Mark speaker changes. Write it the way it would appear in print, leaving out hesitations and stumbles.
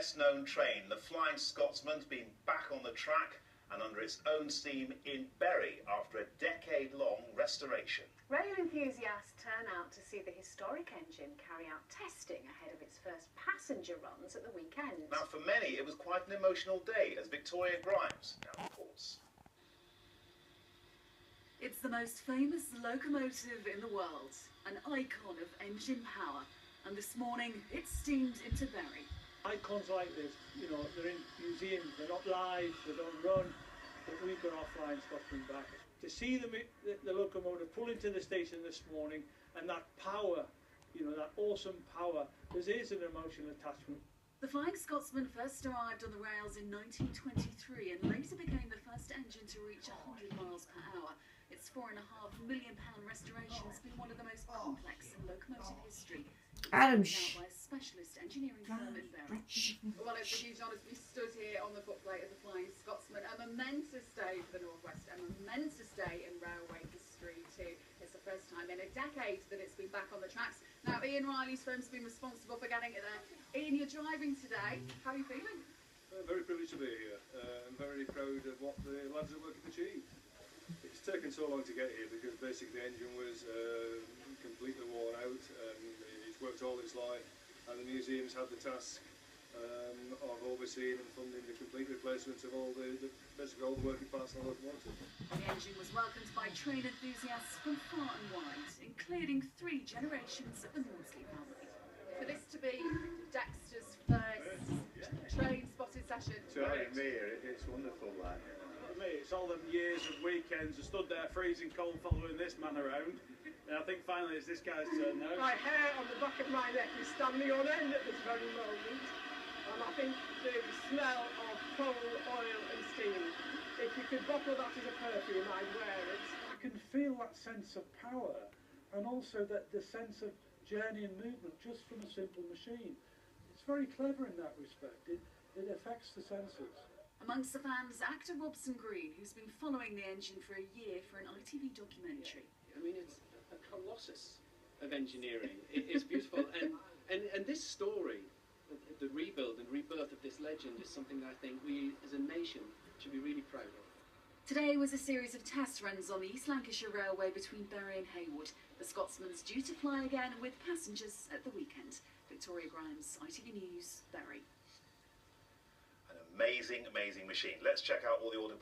Speaker 1: best-known train, the Flying Scotsman's been back on the track and under its own steam in Bury after a decade-long restoration.
Speaker 2: Rail enthusiasts turn out to see the historic engine carry out testing ahead of its first passenger runs at the weekend.
Speaker 1: Now, for many, it was quite an emotional day, as Victoria Grimes now reports.
Speaker 3: It's the most famous locomotive in the world, an icon of engine power, and this morning it steamed into Bury.
Speaker 4: Icons like this, you know, they're in museums, they're not live, they don't run, but we've got our Flying Scotsman back. To see them, the locomotive pull into the station this morning, and that power, you know, that awesome power, there is an emotional attachment.
Speaker 3: The Flying Scotsman first arrived on the rails in 1923 and later became the first engine to reach 100 miles per hour. Its £4.5 million restoration has been one of the most complex in locomotive history.
Speaker 5: Adam,
Speaker 3: By a specialist engineering firm in Bury.
Speaker 6: Well, it's a huge honour to be stood here on the footplate of the Flying Scotsman. A momentous day for the North West, a momentous day in railway history too. It's the first time in a decade that it's been back on the tracks. Now, Ian Riley's firm's been responsible for getting it there. Ian, you're driving today. How are you feeling?
Speaker 7: Very privileged to be here. I'm very proud of what the lads at work have achieved. It's taken so long to get here because basically the engine was completely worn out and it's worked all its life, and the museum's had the task of overseeing and funding the complete replacement of all basically all the working parts of the locomotive.
Speaker 3: The engine was welcomed by train enthusiasts from far and wide, including 3 generations of the Maudsley family.
Speaker 6: For this to be Dexter's first train spotted session.
Speaker 8: It's wonderful, that.
Speaker 4: For me, it's all them years of weekends. I stood there freezing cold following this man around. And I think finally it's this guy's turn now.
Speaker 9: My hair on the back of my neck is standing on end at this very moment. And I think the smell of coal, oil and steam, if you could bottle that as a perfume, I'd wear it.
Speaker 4: You can feel that sense of power and also that the sense of journey and movement just from a simple machine. It's very clever in that respect. It affects the senses.
Speaker 3: Amongst the fans, actor Robson Green, who's been following the engine for a year for an ITV documentary.
Speaker 10: I mean, it's a colossus of engineering. It's beautiful, and this story, the rebuild and rebirth of this legend, is something that I think we as a nation should be really proud of.
Speaker 3: Today was a series of test runs on the East Lancashire Railway between Bury and Haywood. The Scotsman's due to fly again with passengers at the weekend. Victoria Grimes, ITV News, Bury.
Speaker 1: An amazing, amazing machine. Let's check out all the order